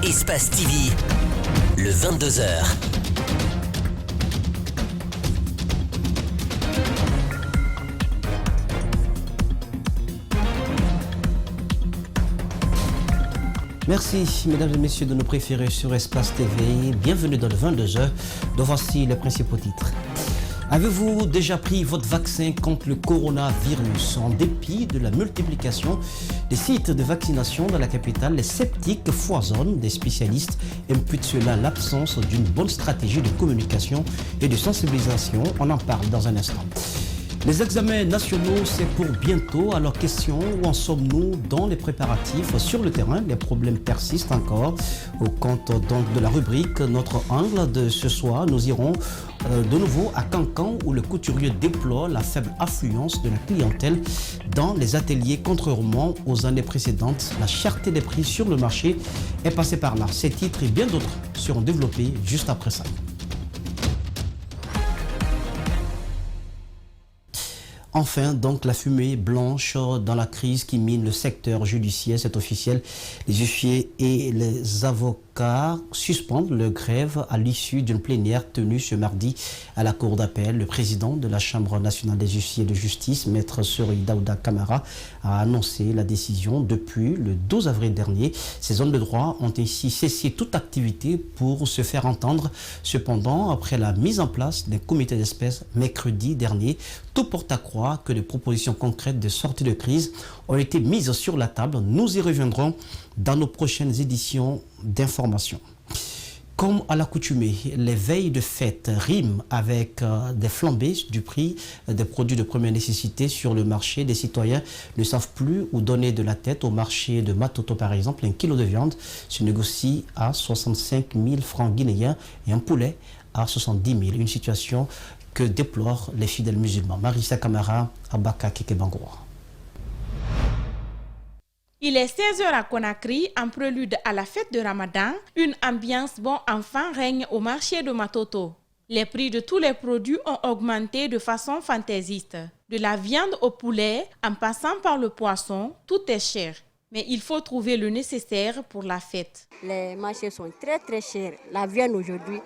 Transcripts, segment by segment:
Espace TV, le 22h. Merci, mesdames et messieurs, de nous préférer sur Espace TV. Bienvenue dans le 22h. Donc voici les principaux titres. Avez-vous déjà pris votre vaccin contre le coronavirus? En dépit de la multiplication des sites de vaccination dans la capitale, les sceptiques foisonnent. Des spécialistes imputent cela à l'absence d'une bonne stratégie de communication et de sensibilisation. On en parle dans un instant. Les examens nationaux, c'est pour bientôt. Alors, question, où en sommes-nous dans les préparatifs sur le terrain? Les problèmes persistent encore. Au compte donc de la rubrique Notre angle de ce soir, nous irons de nouveau à Cancan, où le couturier déplore la faible affluence de la clientèle dans les ateliers, contrairement aux années précédentes. La cherté des prix sur le marché est passée par là. Ces titres et bien d'autres seront développés juste après ça. Enfin, donc, la fumée blanche dans la crise qui mine le secteur judiciaire, c'est officiel. Les huissiers et les avocats suspendent leur grève à l'issue d'une plénière tenue ce mardi à la Cour d'appel. Le président de la Chambre nationale des huissiers de justice, Maître Sori Daouda Camara, a annoncé la décision depuis le 12 avril dernier. Ces hommes de droit ont ainsi cessé toute activité pour se faire entendre. Cependant, après la mise en place d'un comité d'espèces mercredi dernier, tout porte à croire que des propositions concrètes de sortie de crise ont été mises sur la table. Nous y reviendrons dans nos prochaines éditions d'information. Comme à l'accoutumée, les veilles de fête riment avec des flambées du prix des produits de première nécessité sur le marché. Des citoyens ne savent plus où donner de la tête. Au marché de Matoto, par exemple, un kilo de viande se négocie à 65 000 francs guinéens et un poulet à 70 000. Une situation que déplorent les fidèles musulmans. Marissa Camara, Abaka Kekebangoura. Il est 16h à Conakry, en prélude à la fête de Ramadan. Une ambiance bon enfant règne au marché de Matoto. Les prix de tous les produits ont augmenté de façon fantaisiste. De la viande au poulet, en passant par le poisson, tout est cher. Mais il faut trouver le nécessaire pour la fête. Les marchés sont très chers. La viande aujourd'hui,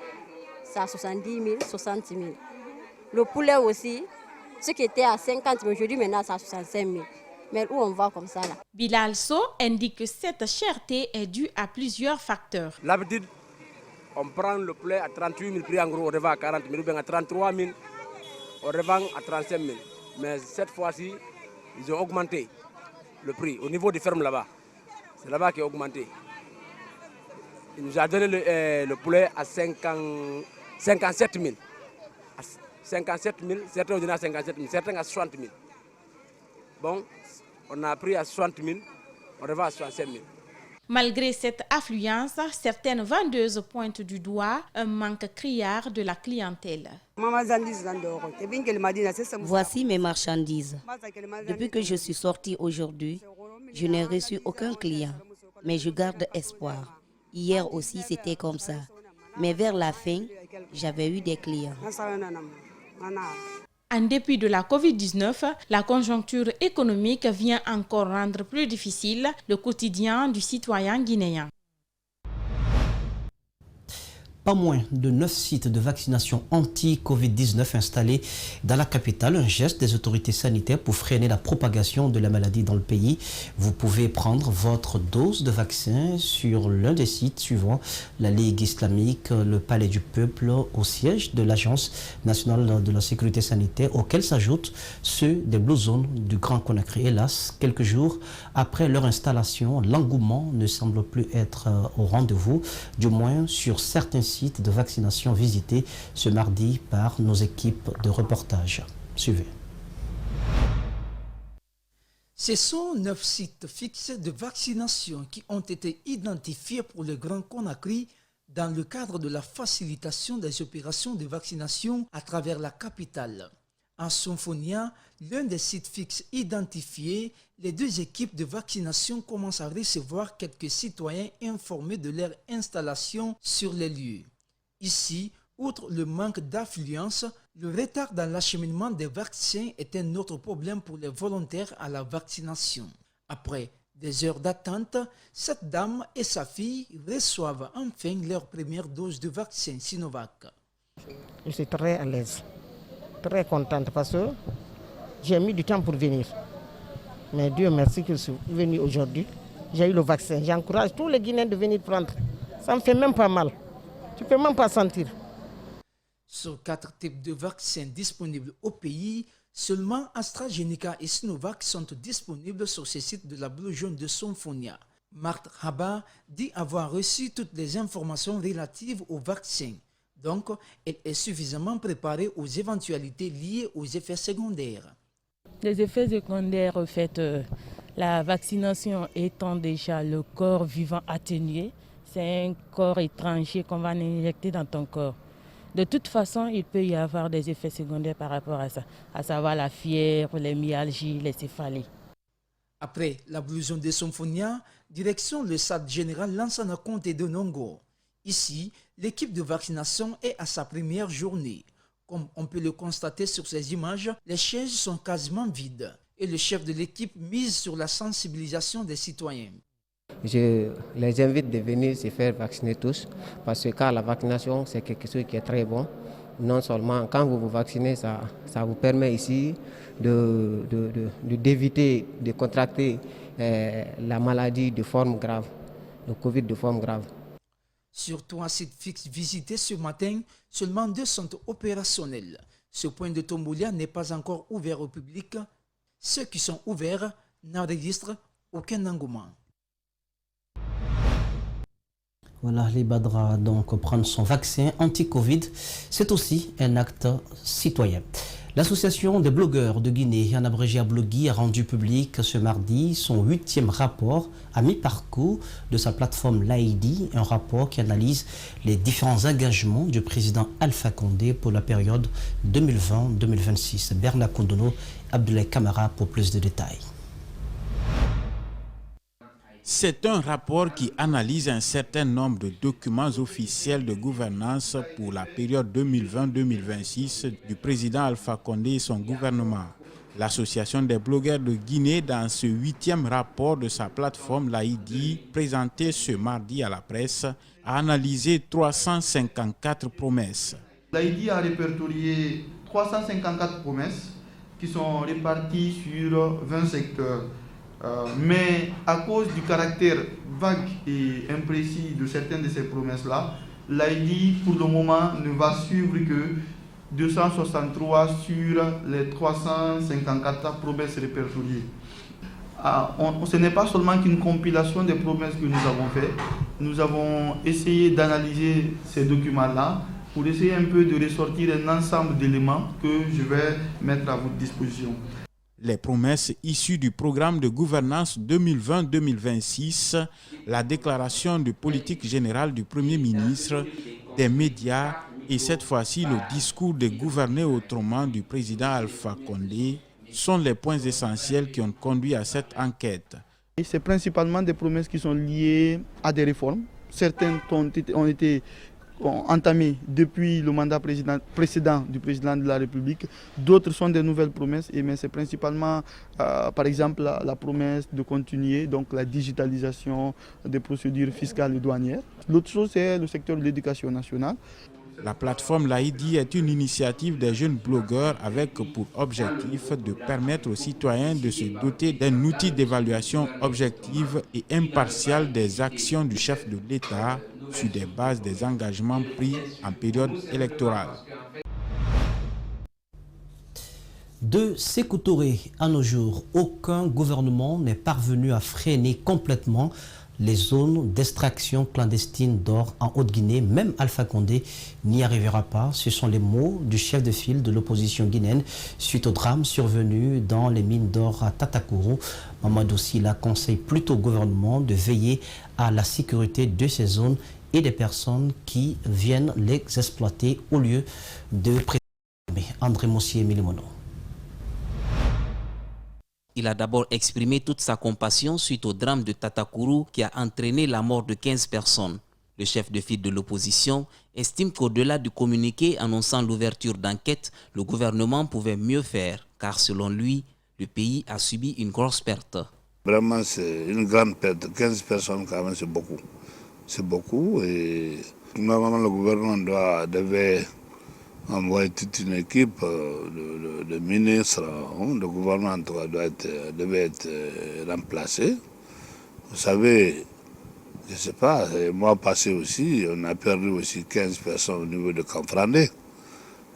c'est à 70 000, 60 000. Le poulet aussi, ce qui était à 50 000 aujourd'hui, maintenant c'est à 65 000. Mais où on va comme ça là? Bilal So indique que cette cherté est due à plusieurs facteurs. L'habitude, on prend le poulet à 38 000 prix en gros, on revend à 40 000, ou bien à 33 000, on revend à 35 000. Mais cette fois-ci, ils ont augmenté le prix au niveau des fermes là-bas. C'est là-bas qui a augmenté. Il nous a donné le poulet à 57 000. 57 000, certains ont donné à 57 000, certains à 60 000. Bon, on a pris à 60 000, on revend à 65 000. Malgré cette affluence, certaines vendeuses pointent du doigt un manque criard de la clientèle. Voici mes marchandises. Depuis que je suis sortie aujourd'hui, je n'ai reçu aucun client, mais je garde espoir. Hier aussi, c'était comme ça. Mais vers la fin, j'avais eu des clients. En dépit de la Covid-19, la conjoncture économique vient encore rendre plus difficile le quotidien du citoyen guinéen. Pas moins de 9 sites de vaccination anti-Covid-19 installés dans la capitale, un geste des autorités sanitaires pour freiner la propagation de la maladie dans le pays. Vous pouvez prendre votre dose de vaccin sur l'un des sites suivants: la Ligue islamique, le Palais du Peuple, au siège de l'Agence nationale de la sécurité sanitaire, auxquels s'ajoutent ceux des Blue Zones du Grand Conakry. Hélas, quelques jours après leur installation, l'engouement ne semble plus être au rendez-vous, du moins sur certains sites de vaccination visités ce mardi par nos équipes de reportage. Suivez. Ce sont 9 sites fixes de vaccination qui ont été identifiés pour le Grand Conakry dans le cadre de la facilitation des opérations de vaccination à travers la capitale. En Symphonia, l'un des sites fixes identifiés, les 2 équipes de vaccination commencent à recevoir quelques citoyens informés de leur installation sur les lieux. Ici, outre le manque d'affluence, le retard dans l'acheminement des vaccins est un autre problème pour les volontaires à la vaccination. Après Des heures d'attente, cette dame et sa fille reçoivent enfin leur première dose de vaccin Sinovac. Je suis très à l'aise, très contente parce que j'ai mis du temps pour venir. Mais Dieu merci que je suis venu aujourd'hui. J'ai eu le vaccin. J'encourage tous les Guinéens de venir prendre. Ça ne me fait même pas mal. Tu ne peux même pas sentir. Sur 4 types de vaccins disponibles au pays, seulement AstraZeneca et Sinovac sont disponibles sur ces sites de la Blue Jaune de Sonfonia. Marthe Haba dit avoir reçu toutes les informations relatives au vaccin. Donc, elle est suffisamment préparée aux éventualités liées aux effets secondaires. Les effets secondaires, en fait, la vaccination étant déjà le corps vivant atténué, c'est un corps étranger qu'on va injecter dans ton corps. De toute façon, il peut y avoir des effets secondaires par rapport à ça, à savoir la fièvre, les myalgies, les céphalées. Après la Blue Jaune de Sonfonia, direction le stade général Lansana Conté de Nongo. Ici, l'équipe de vaccination est à sa première journée. Comme on peut le constater sur ces images, les chaises sont quasiment vides et le chef de l'équipe mise sur la sensibilisation des citoyens. Je les invite de venir se faire vacciner tous parce que la vaccination c'est quelque chose qui est très bon. Non seulement quand vous vous vaccinez, ça vous permet ici d'éviter de contracter la maladie de forme grave, le Covid de forme grave. Sur 3 sites fixes visités ce matin, seulement 2 sont opérationnels. Ce point de Tombolia n'est pas encore ouvert au public. Ceux qui sont ouverts n'enregistrent aucun engouement. Voilà, les Badra, donc prendre son vaccin anti-Covid, c'est aussi un acte citoyen. L'association des blogueurs de Guinée, en abrégé Blogui, a rendu public ce mardi son 8e rapport à mi-parcours de sa plateforme l'AID, un rapport qui analyse les différents engagements du président Alpha Condé pour la période 2020-2026. Bernard Kondono, Abdoulaye Kamara pour plus de détails. C'est un rapport qui analyse un certain nombre de documents officiels de gouvernance pour la période 2020-2026 du président Alpha Condé et son gouvernement. L'Association des blogueurs de Guinée, dans ce 8e rapport de sa plateforme l'AID, présenté ce mardi à la presse, a analysé 354 promesses. L'AID a répertorié 354 promesses qui sont réparties sur 20 secteurs. Mais à cause du caractère vague et imprécis de certaines de ces promesses-là, l'AID pour le moment ne va suivre que 263 sur les 354 promesses répertoriées. Ce n'est pas seulement qu'une compilation des promesses que nous avons faites, nous avons essayé d'analyser ces documents-là pour essayer un peu de ressortir un ensemble d'éléments que je vais mettre à votre disposition. Les promesses issues du programme de gouvernance 2020-2026, la déclaration de politique générale du Premier ministre, des médias et cette fois-ci le discours de gouverner autrement du président Alpha Condé sont les points essentiels qui ont conduit à cette enquête. C'est principalement des promesses qui sont liées à des réformes. Certaines ont été entamées depuis le mandat précédent du président de la République. D'autres sont des nouvelles promesses, mais c'est principalement, par exemple, la promesse de continuer donc la digitalisation des procédures fiscales et douanières. L'autre chose, c'est le secteur de l'éducation nationale. La plateforme l'AID est une initiative des jeunes blogueurs avec pour objectif de permettre aux citoyens de se doter d'un outil d'évaluation objective et impartiale des actions du chef de l'État sur des bases des engagements pris en période électorale. De Sékou Touré à nos jours, aucun gouvernement n'est parvenu à freiner complètement les zones d'extraction clandestine d'or en Haute-Guinée. Même Alpha Condé n'y arrivera pas. Ce sont les mots du chef de file de l'opposition guinéenne suite au drame survenu dans les mines d'or à Tatakourou. Mamadou Sylla conseille plutôt au gouvernement de veiller à la sécurité de ces zones et des personnes qui viennent les exploiter au lieu de préserver. André Mossier Milimono. Il a d'abord exprimé toute sa compassion suite au drame de Tatakourou qui a entraîné la mort de 15 personnes. Le chef de file de l'opposition estime qu'au-delà du communiqué annonçant l'ouverture d'enquête, le gouvernement pouvait mieux faire, car selon lui, le pays a subi une grosse perte. Vraiment, c'est une grande perte. 15 personnes, quand même, c'est beaucoup. C'est beaucoup. Et normalement, le gouvernement devait envoyer toute une équipe de ministres. Le gouvernement, en tout cas, devait être remplacé. Vous savez, je ne sais pas, le mois passé aussi, on a perdu aussi 15 personnes au niveau de Canfrandé.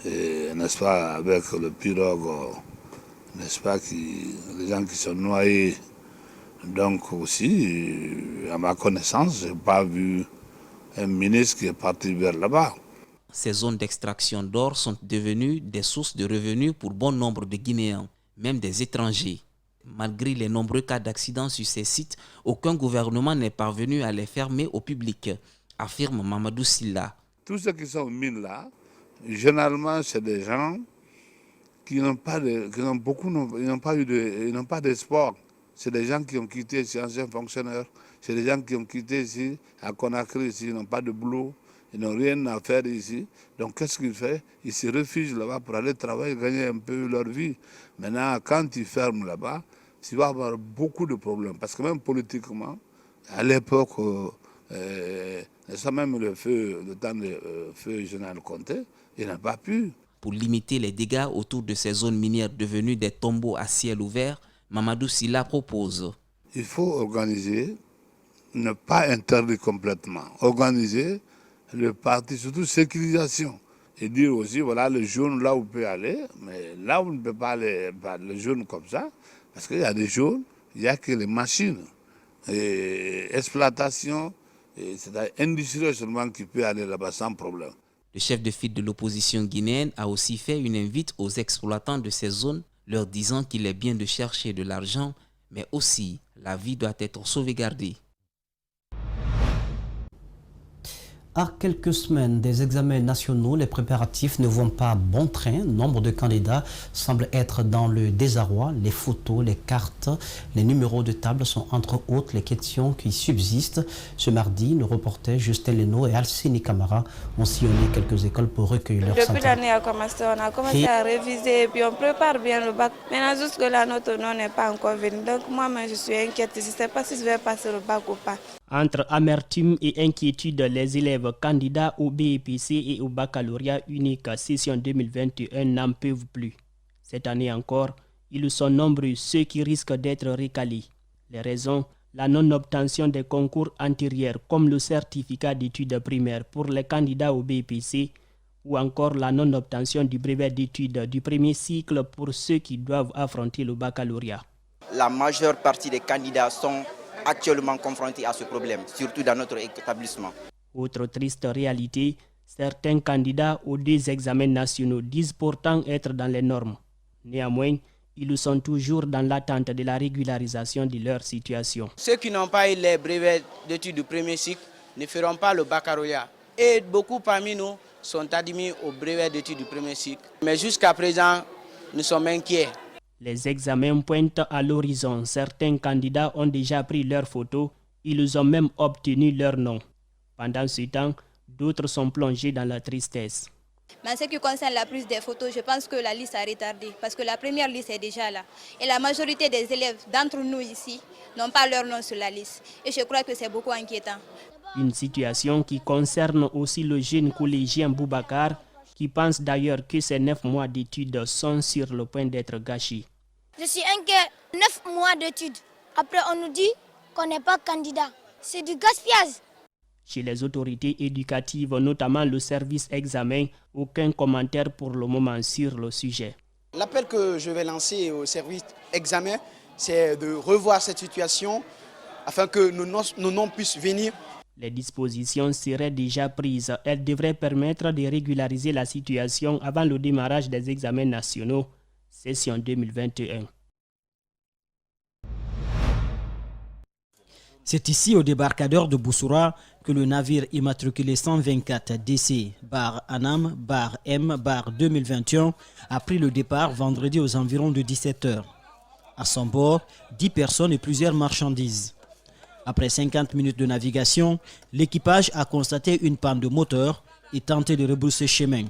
N'est-ce pas, avec le pirogue, n'est-ce pas, les gens qui sont noyés. Donc aussi, à ma connaissance, je n'ai pas vu un ministre qui est parti vers là-bas. Ces zones d'extraction d'or sont devenues des sources de revenus pour bon nombre de Guinéens, même des étrangers. Malgré les nombreux cas d'accidents sur ces sites, aucun gouvernement n'est parvenu à les fermer au public, affirme Mamadou Silla. Tous ceux qui sont aux mines là, généralement, c'est des gens qui n'ont pas d'espoir. C'est des gens qui ont quitté ici, anciens fonctionnaires. C'est des gens qui ont quitté ici, à Conakry, ici, ils n'ont pas de boulot, ils n'ont rien à faire ici. Donc qu'est-ce qu'ils font? Ils se réfugient là-bas pour aller travailler, gagner un peu leur vie. Maintenant, quand ils ferment là-bas, il va y avoir beaucoup de problèmes. Parce que même politiquement, à l'époque, ça même le temps de feu Général Conté, il n'a pas pu. Pour limiter les dégâts autour de ces zones minières devenues des tombeaux à ciel ouvert, Mamadou Silla propose. Il faut organiser, ne pas interdire complètement, organiser le parti, surtout sécurisation. Et dire aussi, voilà, le jaune, là où vous pouvez aller, mais là où on ne peut pas aller, le jaune comme ça, parce qu'il y a des jaunes, il n'y a que les machines. Et exploitation, c'est industriel seulement qui peut aller là-bas sans problème. Le chef de file de l'opposition guinéenne a aussi fait une invite aux exploitants de ces zones, leur disant qu'il est bien de chercher de l'argent, mais aussi la vie doit être sauvegardée. À quelques semaines des examens nationaux, les préparatifs ne vont pas bon train. Nombre de candidats semblent être dans le désarroi. Les photos, les cartes, les numéros de table sont entre autres les questions qui subsistent. Ce mardi, nos reporters Justin Leno et Alcini Camara ont sillonné quelques écoles pour recueillir leurs Depuis l'année a commencé, on a commencé à réviser et puis on prépare bien le bac. Maintenant, jusque là, notre nom n'est pas encore venu. Donc moi-même, je suis inquiète. Je ne sais pas si je vais passer le bac ou pas. Entre amertume et inquiétude, les élèves candidats au BEPC et au baccalauréat unique session 2021 n'en peuvent plus. Cette année encore, ils sont nombreux ceux qui risquent d'être recalés. Les raisons, la non-obtention des concours antérieurs comme le certificat d'études primaires pour les candidats au BEPC ou encore la non-obtention du brevet d'études du premier cycle pour ceux qui doivent affronter le baccalauréat. La majeure partie des candidats sont actuellement confrontés à ce problème, surtout dans notre établissement. Autre triste réalité, certains candidats aux 2 examens nationaux disent pourtant être dans les normes. Néanmoins, ils sont toujours dans l'attente de la régularisation de leur situation. Ceux qui n'ont pas eu les brevets d'études du premier cycle ne feront pas le baccalauréat. Et beaucoup parmi nous sont admis au brevet d'études du premier cycle. Mais jusqu'à présent, nous sommes inquiets. Les examens pointent à l'horizon. Certains candidats ont déjà pris leurs photos. Ils ont même obtenu leur nom. Pendant ce temps, d'autres sont plongés dans la tristesse. Mais en ce qui concerne la prise des photos, je pense que la liste a retardé parce que la première liste est déjà là. Et la majorité des élèves d'entre nous ici n'ont pas leur nom sur la liste. Et je crois que c'est beaucoup inquiétant. Une situation qui concerne aussi le jeune collégien Boubacar, qui pense d'ailleurs que ces 9 mois d'études sont sur le point d'être gâchés. Je suis inquiet. 9 mois d'études. Après, on nous dit qu'on n'est pas candidat. C'est du gaspillage. Chez les autorités éducatives, notamment le service examen, aucun commentaire pour le moment sur le sujet. L'appel que je vais lancer au service examen, c'est de revoir cette situation afin que nos noms puissent venir. Les dispositions seraient déjà prises. Elles devraient permettre de régulariser la situation avant le démarrage des examens nationaux, session 2021. C'est ici, au débarcadère de Boussoura, que le navire immatriculé 124 DC-ANAM-M-2021 a pris le départ vendredi aux environs de 17h. À son bord, 10 personnes et plusieurs marchandises. Après 50 minutes de navigation, l'équipage a constaté une panne de moteur et tenté de rebrousser chemin.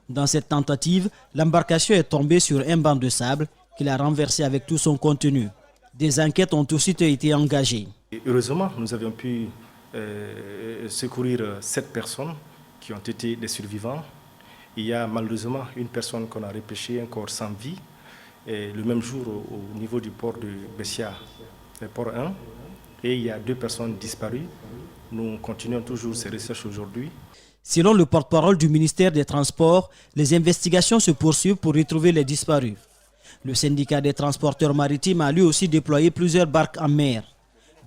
Dans cette tentative, l'embarcation est tombée sur un banc de sable qu'il a renversé avec tout son contenu. Des enquêtes ont aussitôt été engagées. Et heureusement, nous avions pu secourir 7 personnes qui ont été des survivants. Il y a malheureusement une personne qu'on a repêchée, un corps sans vie, et le même jour au niveau du port de Bessia, le port 1. Et il y a 2 personnes disparues. Nous continuons toujours ces recherches aujourd'hui. Selon le porte-parole du ministère des Transports, les investigations se poursuivent pour retrouver les disparus. Le syndicat des transporteurs maritimes a lui aussi déployé plusieurs barques en mer.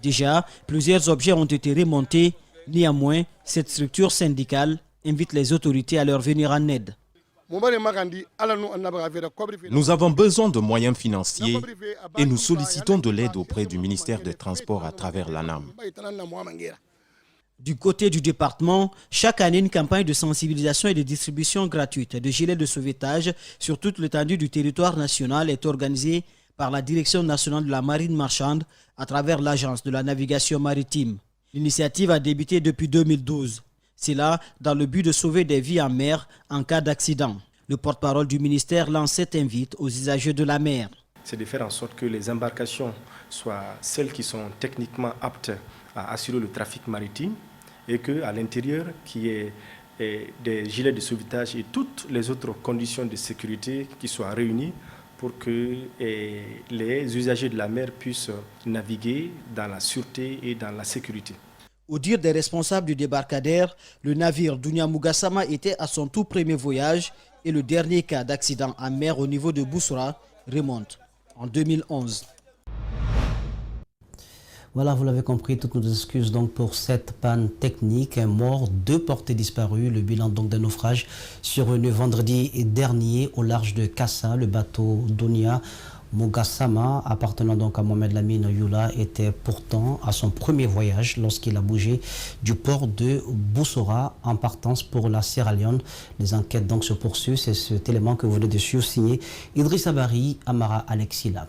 Déjà, plusieurs objets ont été remontés. Néanmoins, cette structure syndicale invite les autorités à leur venir en aide. Nous avons besoin de moyens financiers et nous sollicitons de l'aide auprès du ministère des Transports à travers l'ANAM. Du côté du département, chaque année, une campagne de sensibilisation et de distribution gratuite de gilets de sauvetage sur toute l'étendue du territoire national est organisée par la Direction nationale de la marine marchande à travers l'Agence de la navigation maritime. L'initiative a débuté depuis 2012. C'est là dans le but de sauver des vies en mer en cas d'accident. Le porte-parole du ministère lance cette invite aux usagers de la mer. C'est de faire en sorte que les embarcations soient celles qui sont techniquement aptes à assurer le trafic maritime et qu'à l'intérieur, qu'il y ait des gilets de sauvetage et toutes les autres conditions de sécurité qui soient réunies pour que les usagers de la mer puissent naviguer dans la sûreté et dans la sécurité. Au dire des responsables du débarcadère, le navire Dunia Mugassama était à son tout premier voyage et le dernier cas d'accident en mer au niveau de Boussora remonte en 2011. Voilà, vous l'avez compris, toutes nos excuses donc pour cette panne technique. Un mort, 2 portés disparus. Le bilan donc d'un naufrage survenu vendredi dernier au large de Kassa. Le bateau Dunia Mugassama, appartenant donc à Mohamed Lamine Youla, était pourtant à son premier voyage lorsqu'il a bougé du port de Boussora en partance pour la Sierra Leone. Les enquêtes donc se poursuivent. C'est cet élément que vous venez de signer Idrissa Bari, Amara Alexila.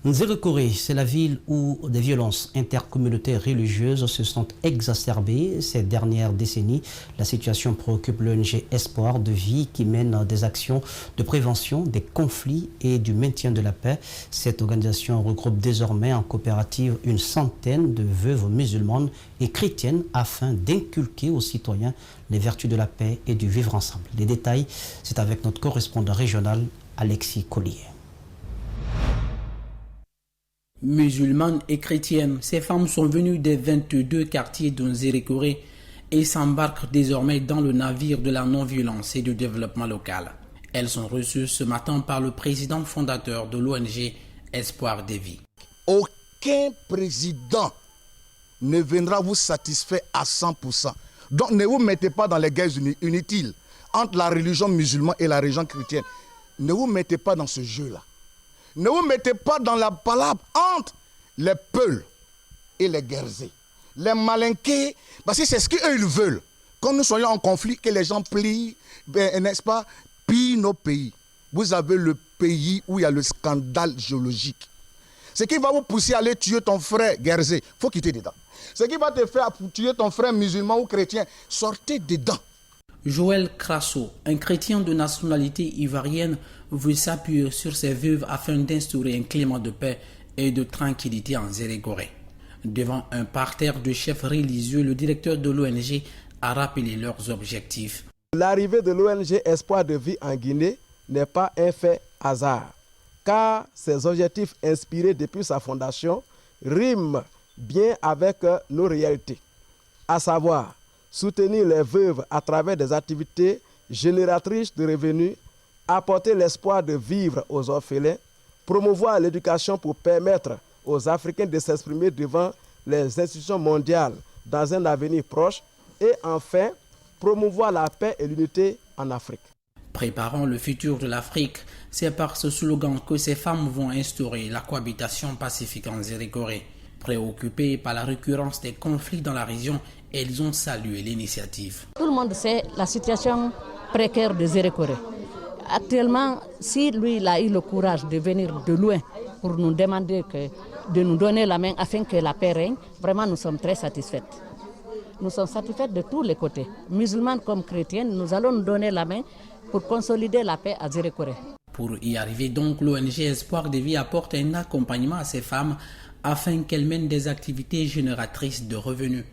Nzérékoré, c'est la ville où des violences intercommunautaires religieuses se sont exacerbées ces dernières décennies. La situation préoccupe l'ONG Espoir de Vie qui mène des actions de prévention des conflits et du maintien de la paix. Cette organisation regroupe désormais en coopérative une centaine de veuves musulmanes et chrétiennes afin d'inculquer aux citoyens les vertus de la paix et du vivre ensemble. Les détails, c'est avec notre correspondant régional Alexis Collier. Musulmanes et chrétiennes, ces femmes sont venues des 22 quartiers de Nzérékoré et s'embarquent désormais dans le navire de la non-violence et du développement local. Elles sont reçues ce matin par le président fondateur de l'ONG Espoir des Vies. Aucun président ne viendra vous satisfaire à 100%. Donc ne vous mettez pas dans les guerres inutiles entre la religion musulmane et la religion chrétienne. Ne vous mettez pas dans ce jeu-là. Ne vous mettez pas dans la palabre entre les Peuls et les Guerzés. Les Malinqués, parce que c'est ce qu'eux ils veulent. Quand nous soyons en conflit, que les gens plient, n'est-ce pas, pillent nos pays. Vous avez le pays où il y a le scandale géologique. Ce qui va vous pousser à aller tuer ton frère Guerzé, il faut quitter dedans. Ce qui va te faire tuer ton frère musulman ou chrétien, sortez dedans. Joël Crasso, un chrétien de nationalité ivoirienne, veut s'appuyer sur ses veuves afin d'instaurer un climat de paix et de tranquillité en Nzérékoré. Devant un parterre de chefs religieux, le directeur de l'ONG a rappelé leurs objectifs. L'arrivée de l'ONG Espoir de Vie en Guinée n'est pas un fait hasard, car ses objectifs inspirés depuis sa fondation riment bien avec nos réalités, à savoir soutenir les veuves à travers des activités génératrices de revenus, apporter l'espoir de vivre aux orphelins, promouvoir l'éducation pour permettre aux Africains de s'exprimer devant les institutions mondiales dans un avenir proche et enfin promouvoir la paix et l'unité en Afrique. Préparons le futur de l'Afrique, c'est par ce slogan que ces femmes vont instaurer la cohabitation pacifique en Nzérékoré. Préoccupées par la récurrence des conflits dans la région, elles ont salué l'initiative. Tout le monde sait la situation précaire de Nzérékoré. Actuellement, si lui il a eu le courage de venir de loin pour nous demander de nous donner la main afin que la paix règne, vraiment nous sommes très satisfaites. Nous sommes satisfaites de tous les côtés. Musulmanes comme chrétiennes, nous allons nous donner la main pour consolider la paix à Nzérékoré. Pour y arriver donc, l'ONG Espoir de Vie apporte un accompagnement à ces femmes afin qu'elles mènent des activités génératrices de revenus.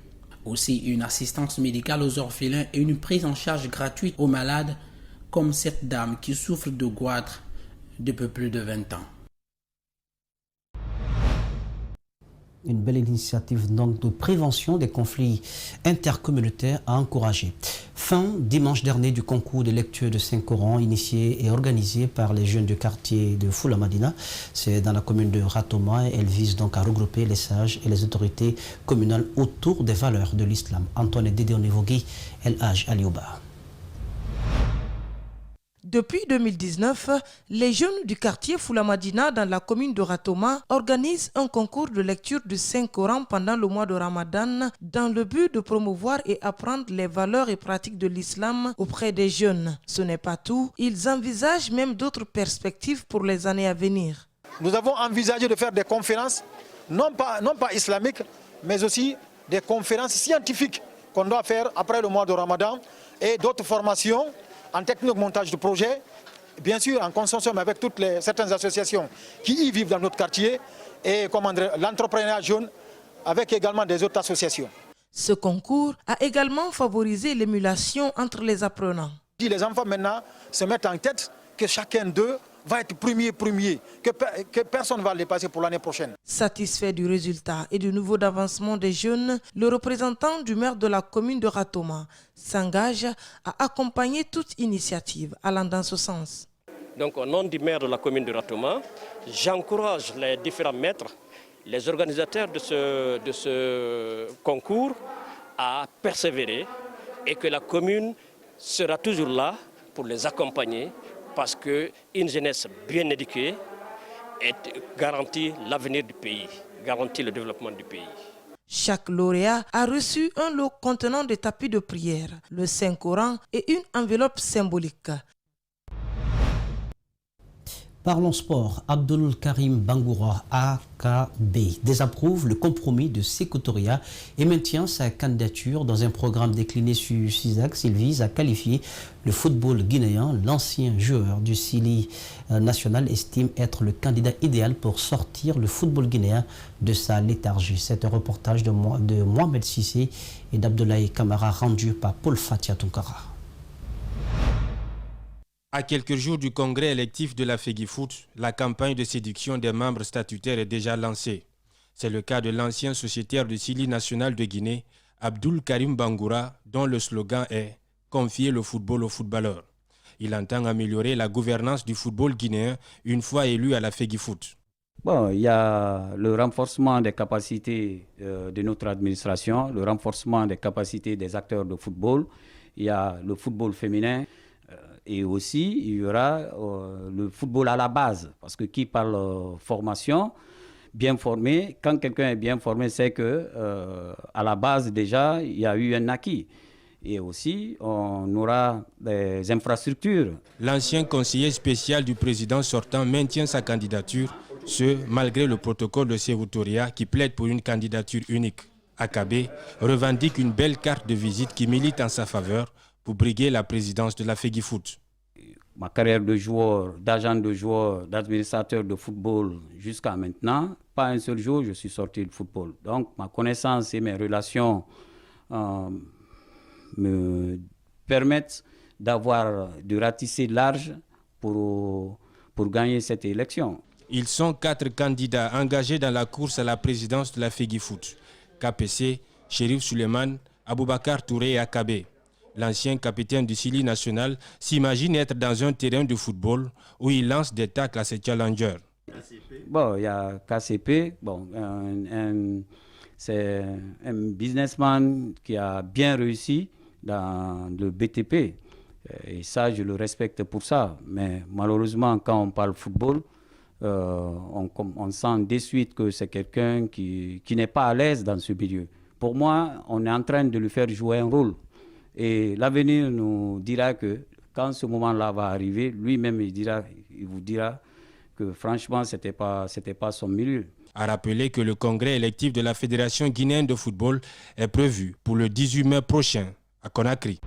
Aussi une assistance médicale aux orphelins et une prise en charge gratuite aux malades, comme cette dame qui souffre de goitre depuis plus de 20 ans. Une belle initiative donc de prévention des conflits intercommunautaires à encourager. Fin dimanche dernier du concours de lecture de Saint-Coran initié et organisé par les jeunes du quartier de Fula-Madina. C'est dans la commune de Ratoma. Elle vise donc à regrouper les sages et les autorités communales autour des valeurs de l'islam. Antoine Dédé-Onevogui, El Haj Aliouba. Depuis 2019, les jeunes du quartier Fula-Madina dans la commune de Ratoma organisent un concours de lecture du Saint-Coran pendant le mois de Ramadan dans le but de promouvoir et apprendre les valeurs et pratiques de l'islam auprès des jeunes. Ce n'est pas tout, ils envisagent même d'autres perspectives pour les années à venir. Nous avons envisagé de faire des conférences, non pas islamiques, mais aussi des conférences scientifiques qu'on doit faire après le mois de Ramadan et d'autres formations en technique de montage de projet, bien sûr en consortium avec certaines associations qui y vivent dans notre quartier et l'entrepreneuriat jeune avec également des autres associations. Ce concours a également favorisé l'émulation entre les apprenants. Les enfants maintenant se mettent en tête que chacun d'eux va être premier, que personne ne va les passer pour l'année prochaine. Satisfait du résultat et du niveau d'avancement des jeunes, le représentant du maire de la commune de Ratoma s'engage à accompagner toute initiative allant dans ce sens. Donc au nom du maire de la commune de Ratoma, j'encourage les différents maîtres, les organisateurs de ce concours à persévérer et que la commune sera toujours là pour les accompagner parce qu'une jeunesse bien éduquée garantit l'avenir du pays, garantit le développement du pays. Chaque lauréat a reçu un lot contenant des tapis de prière, le Saint-Coran et une enveloppe symbolique. Parlons sport. Abdul Karim Bangoura, AKB, désapprouve le compromis de Sékou-Touré et maintient sa candidature dans un programme décliné sur 6 axes. Il vise à qualifier le football guinéen. L'ancien joueur du Sili national estime être le candidat idéal pour sortir le football guinéen de sa léthargie. C'est un reportage de Mohamed Sissé et d'Abdoulaye Kamara rendu par Paul Fatia Tunkara. À quelques jours du congrès électif de la FEGIFOOT, la campagne de séduction des membres statutaires est déjà lancée. C'est le cas de l'ancien sociétaire du Sili national de Guinée, Abdul Karim Bangoura, dont le slogan est « Confier le football aux footballeurs ». Il entend améliorer la gouvernance du football guinéen une fois élu à la FEGIFOOT. Bon, il y a le renforcement des capacités de notre administration, le renforcement des capacités des acteurs de football. Il y a le football féminin. Et aussi, il y aura le football à la base. Parce que qui parle formation, bien formé, quand quelqu'un est bien formé, c'est qu'à la base, déjà, il y a eu un acquis. Et aussi, on aura des infrastructures. L'ancien conseiller spécial du président sortant maintient sa candidature, malgré le protocole de Sékou-Touré qui plaide pour une candidature unique. AKB revendique une belle carte de visite qui milite en sa faveur pour briguer la présidence de la FEGIFOOT. Ma carrière de joueur, d'agent de joueur, d'administrateur de football jusqu'à maintenant, pas un seul jour je suis sorti du football. Donc ma connaissance et mes relations me permettent de ratisser large pour gagner cette élection. Ils sont 4 candidats engagés dans la course à la présidence de la FEGIFOOT. KPC, Chérif Suleiman, Aboubakar Touré et AKB. L'ancien capitaine du Sili national s'imagine être dans un terrain de football où il lance des tacles à ses challengers. Bon, il y a KCP, c'est un businessman qui a bien réussi dans le BTP. Et ça, je le respecte pour ça. Mais malheureusement, quand on parle football, on sent de suite que c'est quelqu'un qui n'est pas à l'aise dans ce milieu. Pour moi, on est en train de lui faire jouer un rôle. Et l'avenir nous dira que quand ce moment-là va arriver, lui-même il vous dira que franchement, c'était pas son milieu. A rappeler que le congrès électif de la Fédération guinéenne de football est prévu pour le 18 mai prochain à Conakry.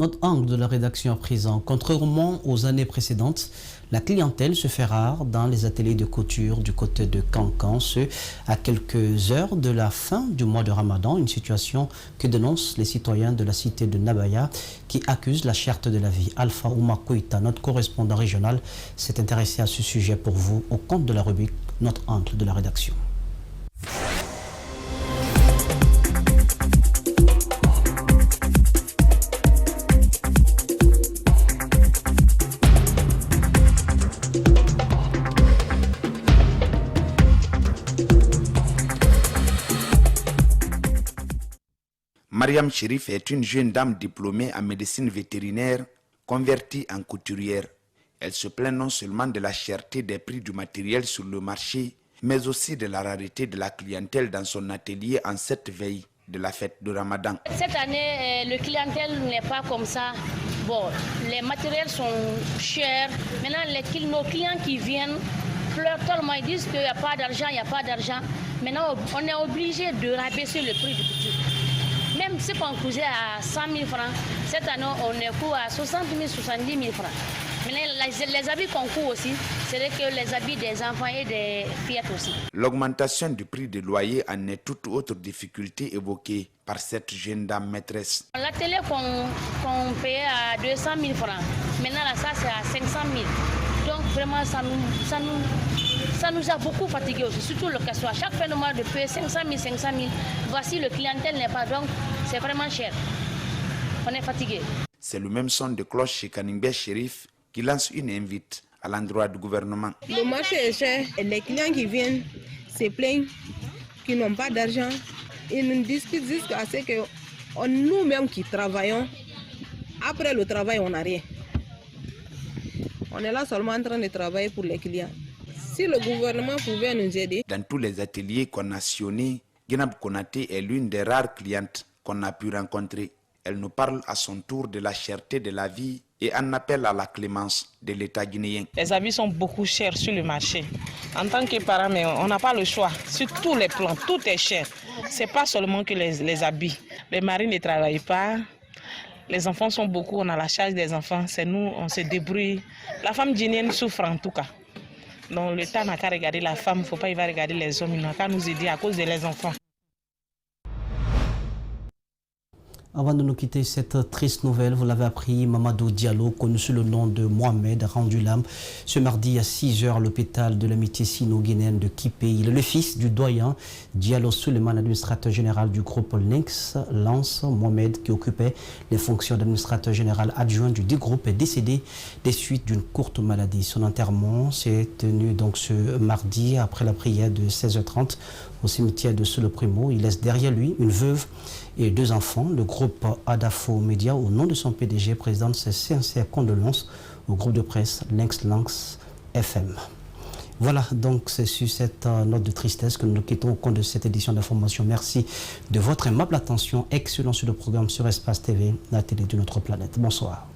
Notre angle de la rédaction à présent. Contrairement aux années précédentes, la clientèle se fait rare dans les ateliers de couture du côté de Kankan, ce à quelques heures de la fin du mois de Ramadan, une situation que dénoncent les citoyens de la cité de Nabaya qui accusent la cherté de la vie. Alpha Oumar Koïta, notre correspondant régional, s'est intéressé à ce sujet pour vous au compte de la rubrique Notre angle de la rédaction. Mariam Chérif est une jeune dame diplômée en médecine vétérinaire, convertie en couturière. Elle se plaint non seulement de la cherté des prix du matériel sur le marché, mais aussi de la rareté de la clientèle dans son atelier en cette veille de la fête de Ramadan. Cette année, le clientèle n'est pas comme ça. Bon, les matériels sont chers. Maintenant, nos clients qui viennent pleurent tellement, ils disent qu'il n'y a pas d'argent, il n'y a pas d'argent. Maintenant, on est obligé de rabaisser le prix du couture. Même si on cousait à 100 000 francs, cette année on est coût à 60 000, 70 000 francs. Mais les habits qu'on coûte aussi, c'est que les habits des enfants et des fillettes aussi. L'augmentation du prix des loyers en est toute autre difficulté évoquée par cette jeune dame maîtresse. La télé qu'on payait à 200 000 francs, maintenant là, ça c'est à 500 000. Donc vraiment ça nous a beaucoup fatigués aussi, surtout le casse. À chaque fin de mois de payer 500 000, voici le clientèle n'est pas, donc c'est vraiment cher. On est fatigué. C'est le même son de cloche chez Kaningbe Chérif qui lance une invite à l'endroit du gouvernement. Le marché est cher et les clients qui viennent se plaignent qu'ils n'ont pas d'argent. Ils nous discutent jusqu'à ce que nous-mêmes qui travaillons, après le travail, on n'a rien. On est là seulement en train de travailler pour les clients. Si le gouvernement pouvait nous aider. Dans tous les ateliers qu'on a sillonnés, Guinab Konaté est l'une des rares clientes qu'on a pu rencontrer. Elle nous parle à son tour de la cherté de la vie et en appelle à la clémence de l'État guinéen. Les habits sont beaucoup chers sur le marché. En tant que parents, mais on n'a pas le choix. Sur tous les plans, tout est cher. Ce n'est pas seulement que les habits. Les maris ne travaillent pas. Les enfants sont beaucoup, on a la charge des enfants. C'est nous, on se débrouille. La femme guinéenne souffre en tout cas. Donc l'État n'a qu'à regarder la femme, il ne faut pas y regarder les hommes. Il n'a qu'à nous aider à cause des enfants. Avant de nous quitter, cette triste nouvelle, vous l'avez appris, Mamadou Diallo, connu sous le nom de Mohamed, a rendu l'âme ce mardi à 6 h à l'hôpital de l'amitié sino-guinéenne de Kipé. Il est le fils du doyen Diallo Suleiman, administrateur général du groupe Lance. Mohamed, qui occupait les fonctions d'administrateur général adjoint du dit groupe, est décédé des suites d'une courte maladie. Son enterrement s'est tenu donc ce mardi après la prière de 16h30 au cimetière de Soloprimo. Il laisse derrière lui une veuve et 2 enfants. Le groupe Adafo Média, au nom de son PDG, présente ses sincères condoléances au groupe de presse Lynx FM. Voilà, donc c'est sur cette note de tristesse que nous nous quittons au compte de cette édition d'information. Merci de votre aimable attention. Excellent sur le programme sur Espace TV, la télé de notre planète. Bonsoir.